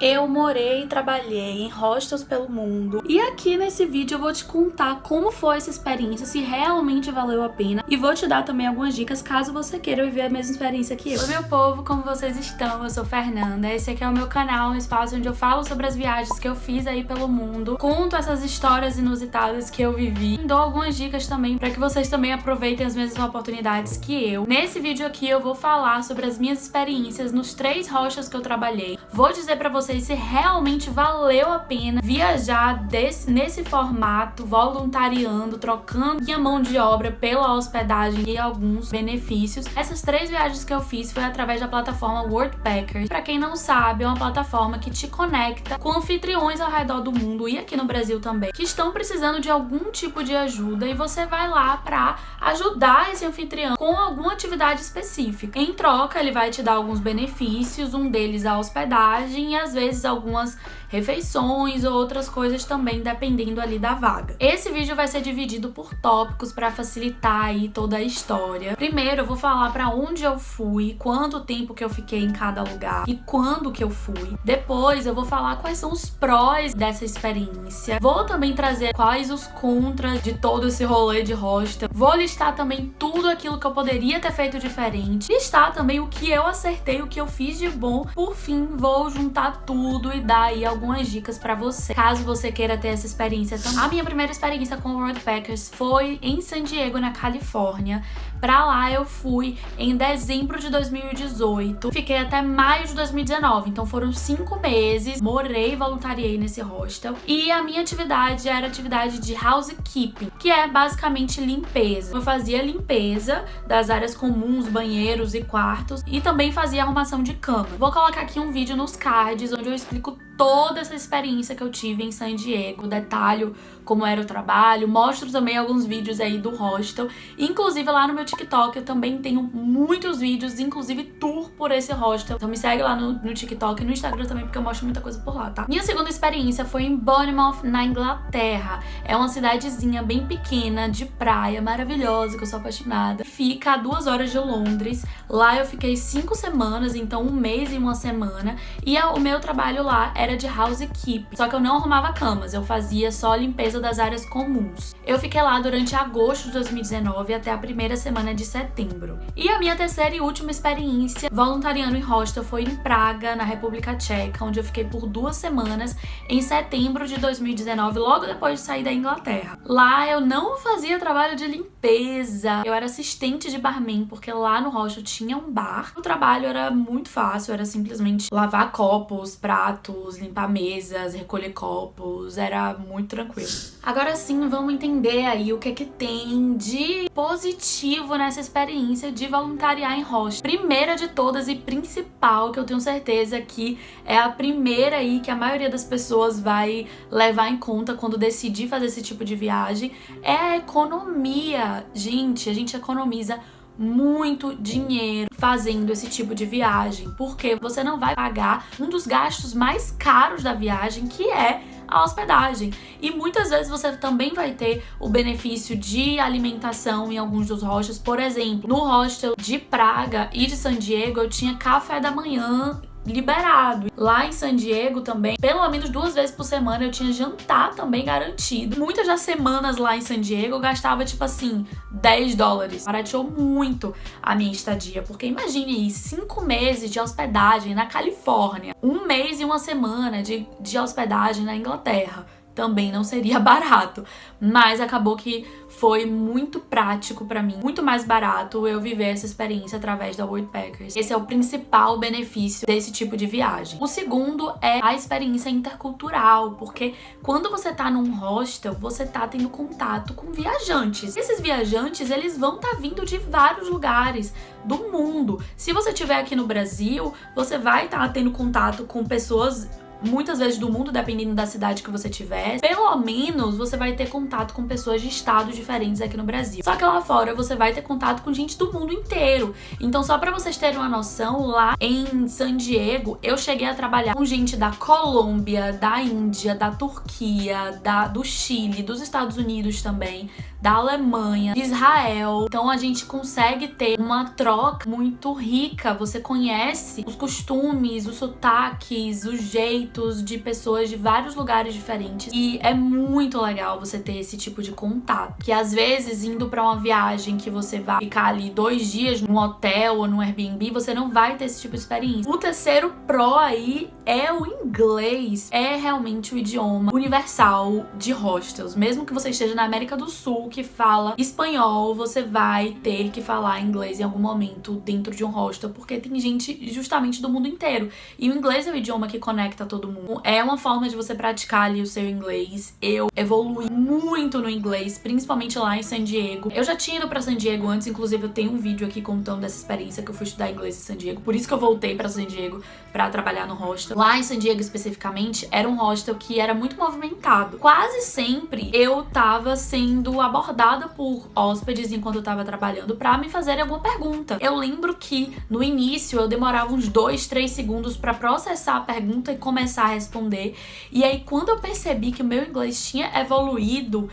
Eu morei e trabalhei em hostels pelo mundo e aqui nesse vídeo eu vou te contar como foi essa experiência, se realmente valeu a pena, e vou te dar também algumas dicas caso você queira viver a mesma experiência que eu. Oi meu povo, como vocês estão? Eu sou Fernanda, esse aqui é o meu canal, um espaço onde eu falo sobre as viagens que eu fiz aí pelo mundo, conto essas histórias inusitadas que eu vivi, dou algumas dicas também para que vocês também aproveitem as mesmas oportunidades que eu. Nesse vídeo aqui eu vou falar sobre as minhas experiências nos 3 hostels que eu trabalhei, vou dizer pra vocês se realmente valeu a pena viajar nesse formato, voluntariando, trocando minha mão de obra pela hospedagem e alguns benefícios. Essas 3 viagens que eu fiz foi através da plataforma Worldpackers. Pra quem não sabe, é uma plataforma que te conecta com anfitriões ao redor do mundo e aqui no Brasil também, que estão precisando de algum tipo de ajuda e você vai lá pra ajudar esse anfitrião com alguma atividade específica. Em troca, ele vai te dar alguns benefícios, um deles a hospedagem e às vezes algumas refeições ou outras coisas também, dependendo ali da vaga. Esse vídeo vai ser dividido por tópicos para facilitar aí toda a história. Primeiro eu vou falar para onde eu fui, quanto tempo que eu fiquei em cada lugar e quando que eu fui. Depois eu vou falar quais são os prós dessa experiência. Vou também trazer quais os contras de todo esse rolê de hostel. Vou listar também tudo aquilo que eu poderia ter feito diferente. Listar também o que eu acertei, o que eu fiz de bom. Por fim, vou juntar tudo e dar aí algumas dicas pra você, caso você queira ter essa experiência também. A minha primeira experiência com o Worldpackers foi em San Diego, na Califórnia. Pra lá eu fui em dezembro de 2018, fiquei até maio de 2019, então foram 5 meses, morei e voluntariei nesse hostel. E a minha atividade era atividade de housekeeping, que é basicamente limpeza. Eu fazia limpeza das áreas comuns, banheiros e quartos, e também fazia arrumação de cama. Vou colocar aqui um vídeo nos cards onde eu explico toda essa experiência que eu tive em San Diego, detalho como era o trabalho, mostro também alguns vídeos aí do hostel. Inclusive lá no meu TikTok eu também tenho muitos vídeos, inclusive tour por esse hostel. Então me segue lá no TikTok e no Instagram também, porque eu mostro muita coisa por lá, tá? Minha segunda experiência foi em Bournemouth, na Inglaterra. É uma cidadezinha bem pequena, de praia, maravilhosa, que eu sou apaixonada. Fica a 2 horas de Londres. Lá eu fiquei 5 semanas, então 1 mês e 1 semana. E o meu trabalho lá era de housekeeping. Só que eu não arrumava camas, eu fazia só limpeza das áreas comuns. Eu fiquei lá durante agosto de 2019 até a primeira semana de setembro. E a minha terceira e última experiência voluntariando em hostel foi em Praga, na República Tcheca, onde eu fiquei por 2 semanas em setembro de 2019, logo depois de sair da Inglaterra. Lá eu não fazia trabalho de limpeza, eu era assistente de barman, porque lá no hostel tinha um bar. O trabalho era muito fácil, era simplesmente lavar copos, pratos, limpar mesas, recolher copos, era muito tranquilo. Agora sim, vamos entender aí o que tem de positivo nessa experiência de voluntariar em hostel. Primeira de todas e principal, que eu tenho certeza que é a primeira aí que a maioria das pessoas vai levar em conta quando decidir fazer esse tipo de viagem, é a economia. Gente, a gente economiza muito dinheiro fazendo esse tipo de viagem, porque você não vai pagar um dos gastos mais caros da viagem, que é a hospedagem. E muitas vezes você também vai ter o benefício de alimentação em alguns dos hostels. Por exemplo, no hostel de Praga e de San Diego eu tinha café da manhã liberado. Lá em San Diego também, pelo menos 2 vezes por semana eu tinha jantar também garantido. Muitas das semanas lá em San Diego eu gastava tipo assim $10. Barateou muito a minha estadia, porque imagine aí 5 meses de hospedagem na Califórnia, 1 mês e 1 semana de hospedagem na Inglaterra. Também não seria barato, mas acabou que foi muito prático pra mim, muito mais barato eu viver essa experiência através da Worldpackers. Esse é o principal benefício desse tipo de viagem. O segundo é a experiência intercultural, porque quando você tá num hostel, você tá tendo contato com viajantes. Esses viajantes, eles vão estar vindo de vários lugares do mundo. Se você estiver aqui no Brasil, você vai estar tendo contato com pessoas muitas vezes do mundo, dependendo da cidade que você tiver. Pelo menos você vai ter contato com pessoas de estados diferentes aqui no Brasil. Só que lá fora você vai ter contato com gente do mundo inteiro. Então, só pra vocês terem uma noção, lá em San Diego eu cheguei a trabalhar com gente da Colômbia, da Índia, da Turquia, do Chile, dos Estados Unidos também, da Alemanha, de Israel. Então a gente consegue ter uma troca muito rica. Você conhece os costumes, os sotaques, os jeitos roteiros de pessoas de vários lugares diferentes. E é muito legal você ter esse tipo de contato. Que às vezes, indo pra uma viagem que você vai ficar ali 2 dias num hotel ou num Airbnb, você não vai ter esse tipo de experiência. O terceiro pró aí é o inglês. É realmente o idioma universal de hostels. Mesmo que você esteja na América do Sul, que fala espanhol, você vai ter que falar inglês em algum momento dentro de um hostel, porque tem gente justamente do mundo inteiro. E o inglês é o idioma que conecta todo mundo. É uma forma de você praticar ali o seu inglês. Eu evolui muito no inglês, principalmente lá em San Diego. Eu já tinha ido pra San Diego antes, inclusive eu tenho um vídeo aqui contando dessa experiência que eu fui estudar inglês em San Diego. Por isso que eu voltei pra San Diego pra trabalhar no hostel. Lá em San Diego especificamente, era um hostel que era muito movimentado. Quase sempre eu tava sendo abordada por hóspedes enquanto eu tava trabalhando pra me fazerem alguma pergunta. Eu lembro que no início eu demorava uns 2, 3 segundos pra processar a pergunta e começar a responder. E aí quando eu percebi que o meu inglês tinha evoluído,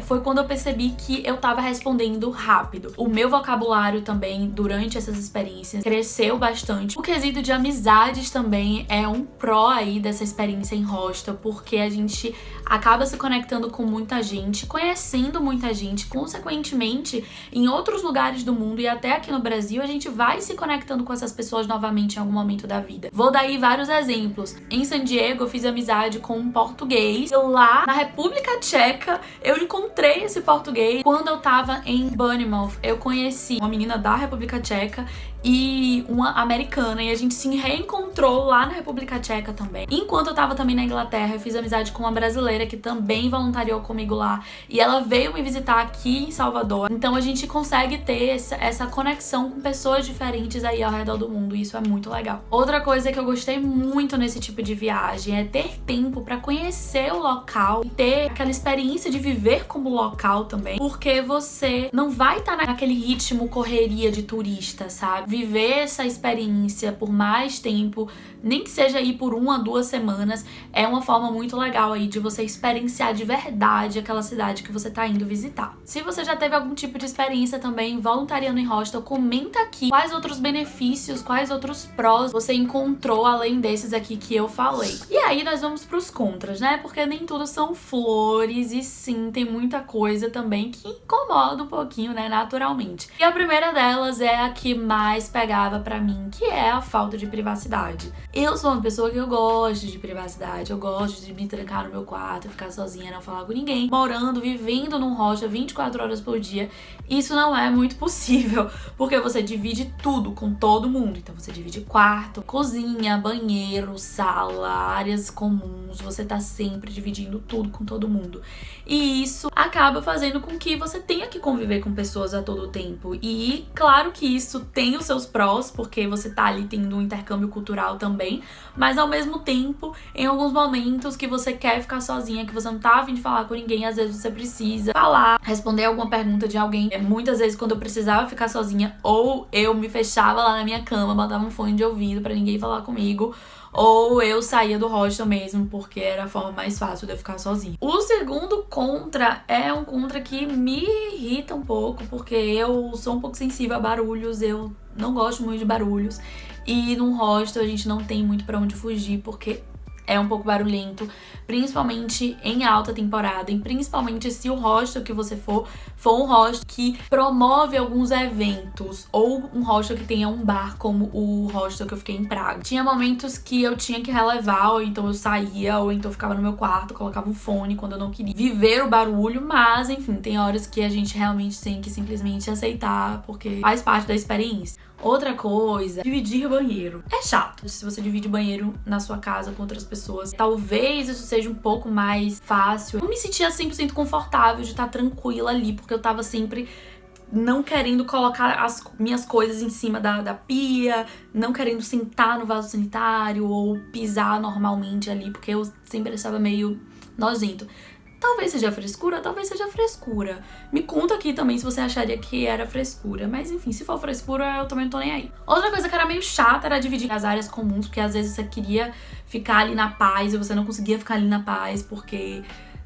foi quando eu percebi que eu tava respondendo rápido. O meu vocabulário também, durante essas experiências, cresceu bastante. O quesito de amizades também é um pró aí dessa experiência em hostel, porque a gente acaba se conectando com muita gente, conhecendo muita gente, consequentemente, em outros lugares do mundo e até aqui no Brasil, a gente vai se conectando com essas pessoas novamente em algum momento da vida. Vou dar aí vários exemplos. Em San Diego, eu fiz amizade com um português. Lá na República Tcheca, eu encontrei esse português. Quando eu tava em Bournemouth, eu conheci uma menina da República Tcheca e uma americana, e a gente se reencontrou lá na República Tcheca também. Enquanto eu tava também na Inglaterra, eu fiz amizade com uma brasileira que também voluntariou comigo lá, e ela veio me visitar aqui em Salvador. Então a gente consegue ter essa conexão com pessoas diferentes aí ao redor do mundo, e isso é muito legal. Outra coisa que eu gostei muito nesse tipo de viagem é ter tempo pra conhecer o local e ter aquela experiência de viver como local também, porque você não vai estar naquele ritmo correria de turista, sabe? Viver essa experiência por mais tempo, nem que seja aí por 1 a 2 semanas, é uma forma muito legal aí de você experienciar de verdade aquela cidade que você tá indo visitar. Se você já teve algum tipo de experiência também voluntariando em hostel, comenta aqui quais outros benefícios, quais outros prós você encontrou além desses aqui que eu falei. E aí nós vamos pros contras, né? Porque nem tudo são flores e sim, tem muita coisa também que incomoda um pouquinho, né, naturalmente. E a primeira delas é a que mais pegava pra mim, que é a falta de privacidade. Eu sou uma pessoa que eu gosto de privacidade, eu gosto de me trancar no meu quarto, ficar sozinha, não falar com ninguém. Morando, vivendo num hostel 24 horas por dia, isso não é muito possível, porque você divide tudo com todo mundo. Então você divide quarto, cozinha, banheiro, sala, áreas comuns, você tá sempre dividindo tudo com todo mundo. E isso acaba fazendo com que você tenha que conviver com pessoas a todo tempo. E claro que isso tem os seus prós, porque você tá ali tendo um intercâmbio cultural também, mas ao mesmo tempo, em alguns momentos que você quer ficar sozinha, que você não tá a fim de falar com ninguém, às vezes você precisa falar, responder alguma pergunta de alguém. Muitas vezes quando eu precisava ficar sozinha, ou eu me fechava lá na minha cama, botava um fone de ouvido pra ninguém falar comigo, ou eu saía do hostel mesmo, porque era a forma mais fácil de eu ficar sozinha. O segundo contra é um contra que me irrita um pouco, porque eu sou um pouco sensível a barulhos, eu não gosto muito de barulhos. E num hostel a gente não tem muito pra onde fugir, porque é um pouco barulhento, principalmente em alta temporada, e principalmente se o hostel que você for um hostel que promove alguns eventos, ou um hostel que tenha um bar, como o hostel que eu fiquei em Praga. Tinha momentos que eu tinha que relevar, ou então eu saía, ou então eu ficava no meu quarto, colocava um fone quando eu não queria viver o barulho, mas enfim, tem horas que a gente realmente tem que simplesmente aceitar, porque faz parte da experiência. Outra coisa, dividir banheiro. É chato se você divide banheiro na sua casa com outras pessoas. Talvez isso seja um pouco mais fácil. Eu me sentia 100% confortável de estar tranquila ali, porque eu tava sempre não querendo colocar as minhas coisas em cima da pia, não querendo sentar no vaso sanitário ou pisar normalmente ali, porque eu sempre estava meio nojento. Talvez seja frescura, talvez seja frescura. Me conta aqui também se você acharia que era frescura. Mas enfim, se for frescura, eu também não tô nem aí. Outra coisa que era meio chata era dividir as áreas comuns, porque às vezes você queria ficar ali na paz e você não conseguia ficar ali na paz, porque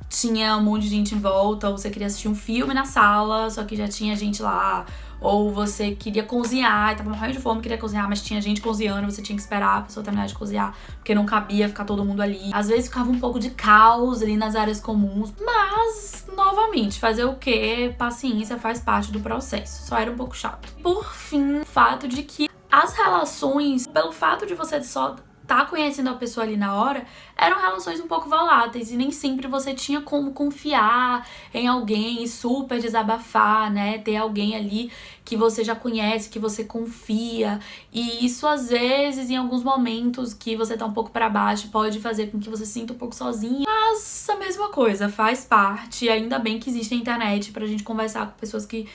tinha um monte de gente em volta, ou você queria assistir um filme na sala, só que já tinha gente lá. Ou você queria cozinhar e tava morrendo de fome, queria cozinhar, mas tinha gente cozinhando, você tinha que esperar a pessoa terminar de cozinhar, porque não cabia ficar todo mundo ali. Às vezes ficava um pouco de caos ali nas áreas comuns, mas, novamente, fazer o quê? Paciência, faz parte do processo. Só era um pouco chato. Por fim, o fato de que as relações, pelo fato de você só tá conhecendo a pessoa ali na hora, eram relações um pouco voláteis e nem sempre você tinha como confiar em alguém e super desabafar, né? Ter alguém ali que você já conhece, que você confia. E isso, às vezes, em alguns momentos que você tá um pouco pra baixo, pode fazer com que você se sinta um pouco sozinha. Mas a mesma coisa, faz parte. E ainda bem que existe a internet pra gente conversar com pessoas que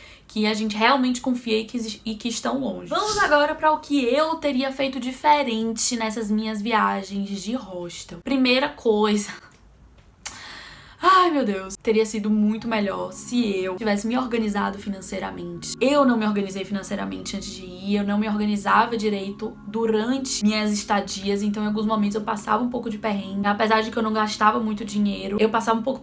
a gente realmente confia e que estão longe. Vamos agora para o que eu teria feito diferente nessas minhas viagens de hostel. Primeira coisa... Ai, meu Deus. Teria sido muito melhor se eu tivesse me organizado financeiramente. Eu não me organizei financeiramente antes de ir, eu não me organizava direito durante minhas estadias, então em alguns momentos eu passava um pouco de perrengue. Apesar de que eu não gastava muito dinheiro, eu passava um pouco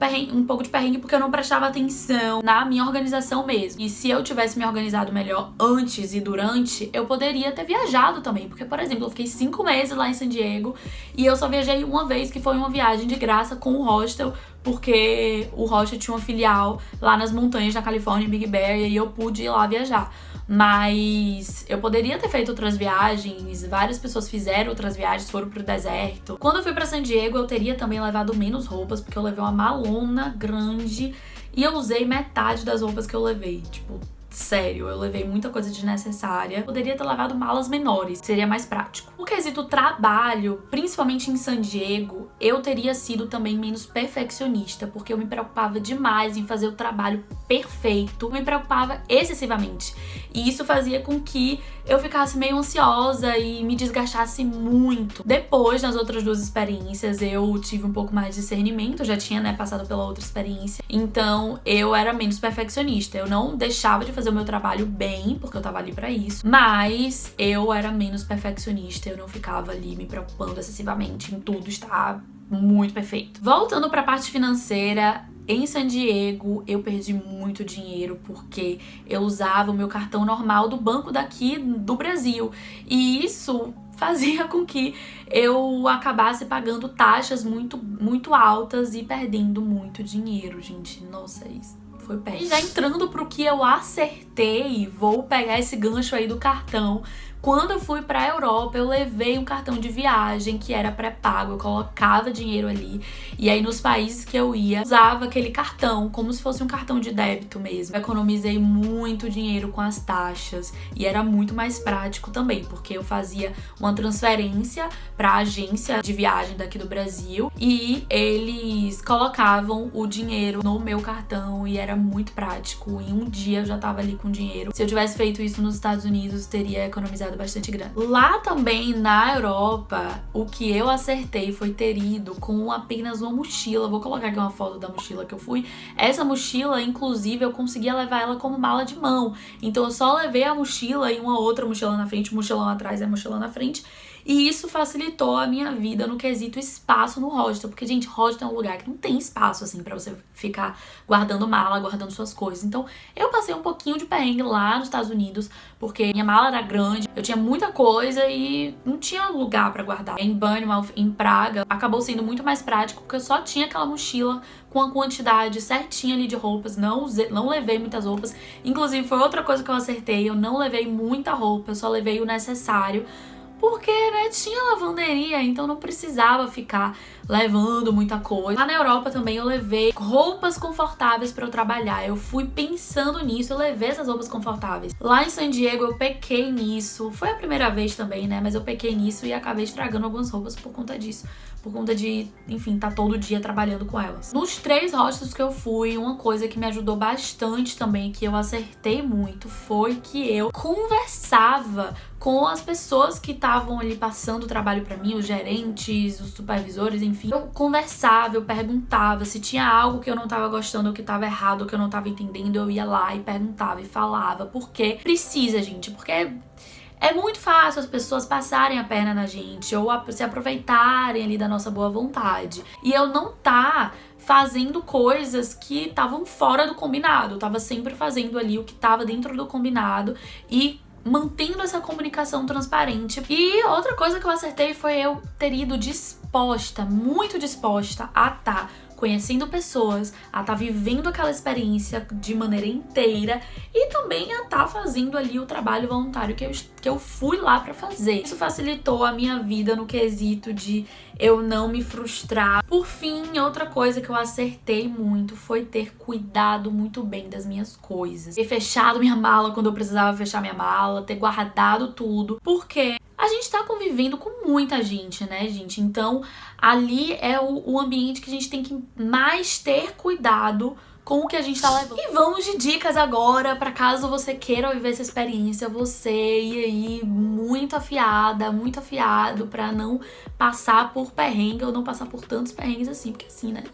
de perrengue porque eu não prestava atenção na minha organização mesmo. E se eu tivesse me organizado melhor antes e durante, eu poderia ter viajado também. Porque, por exemplo, eu fiquei 5 meses lá em San Diego e eu só viajei uma vez, que foi uma viagem de graça com o hostel, porque o hostel tinha uma filial lá nas montanhas da Califórnia, em Big Bear, e aí eu pude ir lá viajar. Mas eu poderia ter feito outras viagens, várias pessoas fizeram outras viagens, foram pro deserto. Quando eu fui pra San Diego, eu teria também levado menos roupas, porque eu levei uma malona grande e eu usei metade das roupas que eu levei. Tipo, sério, eu levei muita coisa desnecessária. Poderia ter levado malas menores, seria mais prático. No quesito trabalho, principalmente em San Diego, eu teria sido também menos perfeccionista, porque eu me preocupava demais em fazer o trabalho perfeito. Eu me preocupava excessivamente. E isso fazia com que eu ficasse meio ansiosa e me desgastasse muito. Depois, nas outras 2 experiências, eu tive um pouco mais de discernimento. Eu já tinha, né, passado pela outra experiência. Então, eu era menos perfeccionista. Eu não deixava de fazer o meu trabalho bem, porque eu tava ali pra isso. Mas eu era menos perfeccionista. Eu não ficava ali me preocupando excessivamente em tudo estar muito perfeito. Voltando pra parte financeira, em San Diego eu perdi muito dinheiro porque eu usava o meu cartão normal do banco daqui do Brasil. E isso fazia com que eu acabasse pagando taxas muito altas e perdendo muito dinheiro, gente. Nossa, isso foi péssimo. E já entrando pro que eu acertei, vou pegar esse gancho aí do cartão. Quando eu fui pra Europa, eu levei um cartão de viagem que era pré-pago, eu colocava dinheiro ali. E aí nos países que eu ia, usava aquele cartão, como se fosse um cartão de débito mesmo. Eu economizei muito dinheiro com as taxas e era muito mais prático também, porque eu fazia uma transferência pra agência de viagem daqui do Brasil e eles colocavam o dinheiro no meu cartão e era muito prático. Em um dia eu já tava ali com dinheiro. Se eu tivesse feito isso nos Estados Unidos, teria economizado bastante grana. Lá também, na Europa, o que eu acertei foi ter ido com apenas uma mochila. Vou colocar aqui uma foto da mochila que eu fui. Essa mochila, inclusive, eu conseguia levar ela como mala de mão. Então eu só levei a mochila e uma outra mochila na frente, mochilão atrás e a mochila na frente. E isso facilitou a minha vida no quesito espaço no hostel. Porque, gente, hostel é um lugar que não tem espaço, assim, pra você ficar guardando mala, guardando suas coisas. Então, eu passei um pouquinho de perrengue lá nos Estados Unidos, porque minha mala era grande, eu tinha muita coisa e não tinha lugar pra guardar. Em Bournemouth, em Praga, acabou sendo muito mais prático, porque eu só tinha aquela mochila com a quantidade certinha ali de roupas. Não levei muitas roupas. Inclusive, foi outra coisa que eu acertei. Eu não levei muita roupa, eu só levei o necessário. Porque, né, tinha lavanderia, então não precisava ficar levando muita coisa. Lá na Europa também eu levei roupas confortáveis pra eu trabalhar. Eu fui pensando nisso, eu levei essas roupas confortáveis. Lá em San Diego eu pequei nisso. Foi a primeira vez também, né, mas eu pequei nisso e acabei estragando algumas roupas por conta disso. Por conta de, enfim, tá todo dia trabalhando com elas. Nos 3 hostels que eu fui, uma coisa que me ajudou bastante também, que eu acertei muito, foi que eu conversava com as pessoas que estavam ali passando o trabalho pra mim, os gerentes, os supervisores, enfim. Eu conversava, eu perguntava se tinha algo que eu não tava gostando, ou que tava errado, ou que eu não tava entendendo, eu ia lá e perguntava e falava. Porque precisa, gente, porque é muito fácil as pessoas passarem a perna na gente ou se aproveitarem ali da nossa boa vontade. E eu não fazendo coisas que estavam fora do combinado. Eu tava sempre fazendo ali o que tava dentro do combinado e mantendo essa comunicação transparente. E outra coisa que eu acertei foi eu ter ido disposta, muito disposta a estar conhecendo pessoas, a estar vivendo aquela experiência de maneira inteira e também a estar fazendo ali o trabalho voluntário que eu fui lá pra fazer. Isso facilitou a minha vida no quesito de eu não me frustrar. Por fim, outra coisa que eu acertei muito foi ter cuidado muito bem das minhas coisas. Ter fechado minha mala quando eu precisava fechar minha mala, ter guardado tudo, porque a gente tá convivendo com muita gente, né, gente? Então, ali é o ambiente que a gente tem que mais ter cuidado com o que a gente tá levando. E vamos de dicas agora, pra caso você queira viver essa experiência, você ir aí muito afiada, muito afiado pra não passar por perrengue ou não passar por tantos perrengues assim, porque assim, né,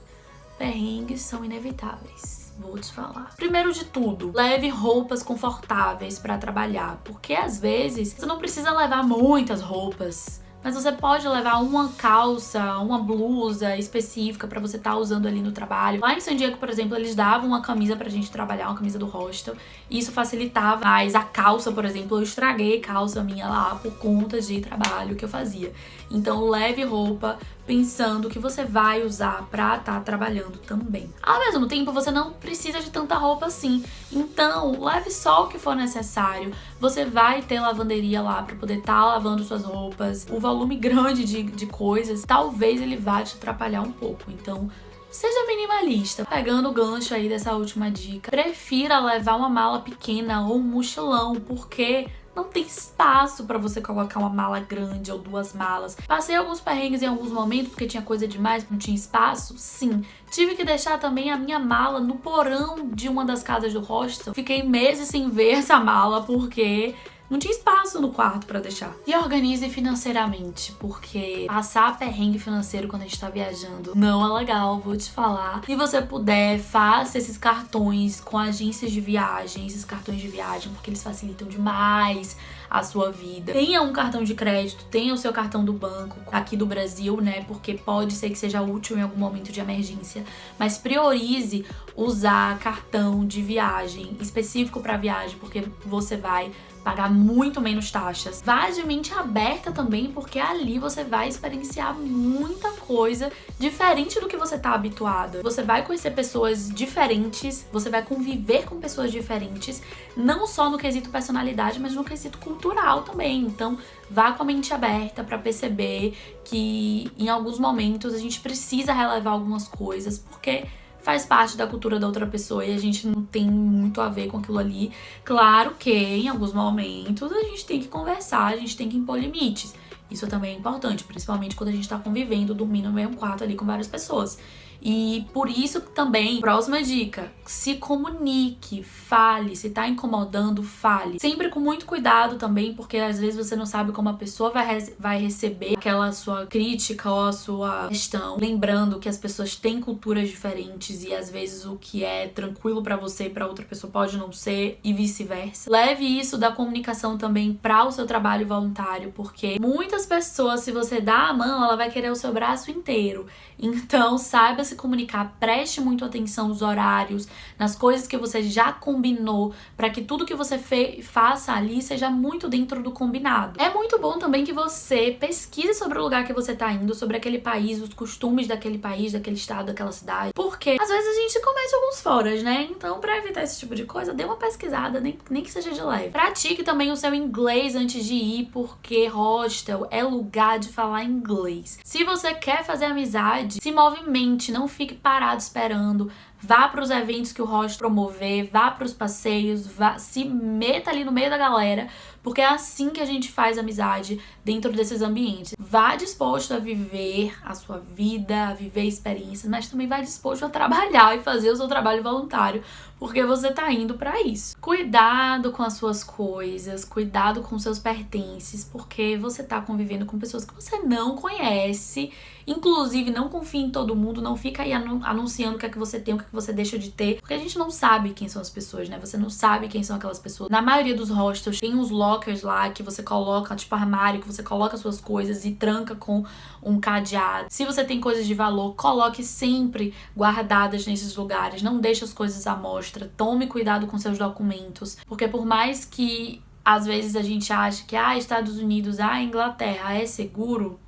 perrengues são inevitáveis. Vou te falar. Primeiro de tudo, leve roupas confortáveis pra trabalhar, porque às vezes você não precisa levar muitas roupas, mas você pode levar uma calça, uma blusa específica pra você estar usando ali no trabalho. Lá em San Diego, por exemplo, eles davam uma camisa pra gente trabalhar, uma camisa do hostel, e isso facilitava. Mas a calça, por exemplo, eu estraguei calça minha lá por conta de trabalho que eu fazia. Então leve roupa pensando que você vai usar pra estar trabalhando também. Ao mesmo tempo, você não precisa de tanta roupa assim. Então, leve só o que for necessário. Você vai ter lavanderia lá pra poder estar lavando suas roupas. O volume grande de coisas, talvez ele vá te atrapalhar um pouco. Então, seja minimalista. Pegando o gancho aí dessa última dica, prefira levar uma mala pequena ou um mochilão, porque não tem espaço pra você colocar uma mala grande ou duas malas. Passei alguns perrengues em alguns momentos porque tinha coisa demais, não tinha espaço. Sim, tive que deixar também a minha mala no porão de uma das casas do hostel. Fiquei meses sem ver essa mala porque não tinha espaço no quarto pra deixar. E organize financeiramente, porque passar perrengue financeiro quando a gente tá viajando não é legal, vou te falar. Se você puder, faça esses cartões com agências de viagem, esses cartões de viagem, porque eles facilitam demais a sua vida. Tenha um cartão de crédito, tenha o seu cartão do banco aqui do Brasil, né? Porque pode ser que seja útil em algum momento de emergência, mas priorize usar cartão de viagem específico para viagem, porque você vai pagar muito menos taxas. Vá de mente aberta também, porque ali você vai experienciar muita coisa diferente do que você tá habituada. Você vai conhecer pessoas diferentes, você vai conviver com pessoas diferentes, não só no quesito personalidade, mas no quesito cultural também. Então, vá com a mente aberta pra perceber que em alguns momentos a gente precisa relevar algumas coisas, porque faz parte da cultura da outra pessoa e a gente não tem muito a ver com aquilo ali. Claro que em alguns momentos a gente tem que conversar, a gente tem que impor limites. Isso também é importante, principalmente quando a gente tá convivendo, dormindo no mesmo quarto ali com várias pessoas. E por isso também, próxima dica, se comunique, fale, se tá incomodando, fale. Sempre com muito cuidado também, porque às vezes você não sabe como a pessoa vai receber aquela sua crítica ou a sua questão. Lembrando que as pessoas têm culturas diferentes e às vezes o que é tranquilo pra você, pra outra pessoa pode não ser e vice-versa. Leve isso da comunicação também pra o seu trabalho voluntário, porque muitas pessoas, se você dá a mão, ela vai querer o seu braço inteiro. Então, saiba se comunicar, preste muito atenção nos horários, nas coisas que você já combinou, para que tudo que você faça ali seja muito dentro do combinado. É muito bom também que você pesquise sobre o lugar que você tá indo, sobre aquele país, os costumes daquele país, daquele estado, daquela cidade, porque às vezes a gente comete alguns foras, né? Então, pra evitar esse tipo de coisa, dê uma pesquisada, nem que seja de leve. Pratique também o seu inglês antes de ir, porque hostel é lugar de falar inglês. Se você quer fazer amizade, se movimente, não fique parado esperando. Vá para os eventos que o hostel promover, vá para os passeios, se meta ali no meio da galera, porque é assim que a gente faz amizade dentro desses ambientes. Vá disposto a viver a sua vida, a viver experiências, mas também vá disposto a trabalhar e fazer o seu trabalho voluntário, porque você tá indo para isso. Cuidado com as suas coisas, cuidado com seus pertences, porque você tá convivendo com pessoas que você não conhece. Inclusive, não confie em todo mundo, não fica aí anunciando o que é que você tem, o que é que você deixa de ter, porque a gente não sabe quem são as pessoas, né? Você não sabe quem são aquelas pessoas. Na maioria dos hostels tem uns lockers lá que você coloca, tipo armário, que você coloca suas coisas e tranca com um cadeado. Se você tem coisas de valor, coloque sempre guardadas nesses lugares. Não deixe as coisas à mostra. Tome cuidado com seus documentos, porque por mais que às vezes a gente acha que Estados Unidos, Inglaterra é seguro,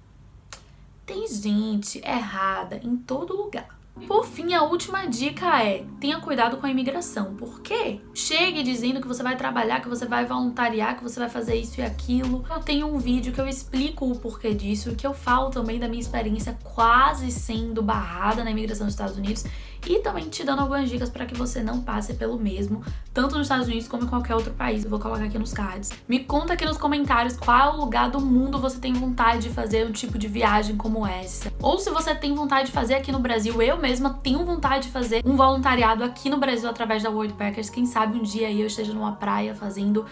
tem gente errada em todo lugar. Por fim, a última dica é: tenha cuidado com a imigração. Por quê? Chegue dizendo que você vai trabalhar, que você vai voluntariar, que você vai fazer isso e aquilo. Eu tenho um vídeo que eu explico o porquê disso e que eu falo também da minha experiência quase sendo barrada na imigração dos Estados Unidos e também te dando algumas dicas para que você não passe pelo mesmo, tanto nos Estados Unidos como em qualquer outro país. Eu vou colocar aqui nos cards. Me conta aqui nos comentários qual lugar do mundo você tem vontade de fazer um tipo de viagem como essa. Ou se você tem vontade de fazer aqui no Brasil. Eu mesma tenho vontade de fazer um voluntariado aqui no Brasil através da Worldpackers. Quem sabe um dia aí eu esteja numa praia fazendo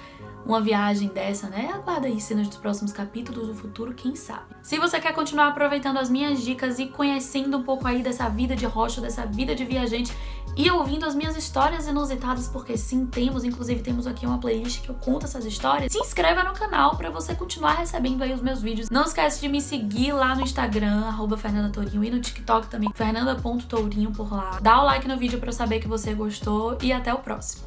uma viagem dessa, né? Aguarda aí cenas dos próximos capítulos do futuro, quem sabe. Se você quer continuar aproveitando as minhas dicas e conhecendo um pouco aí dessa vida de hostel, dessa vida de viajante e ouvindo as minhas histórias inusitadas, porque sim, inclusive temos aqui uma playlist que eu conto essas histórias, se inscreva no canal pra você continuar recebendo aí os meus vídeos. Não esquece de me seguir lá no Instagram, @FernandaTourinho, e no TikTok também, fernanda.tourinho por lá. Dá o like no vídeo pra eu saber que você gostou e até o próximo.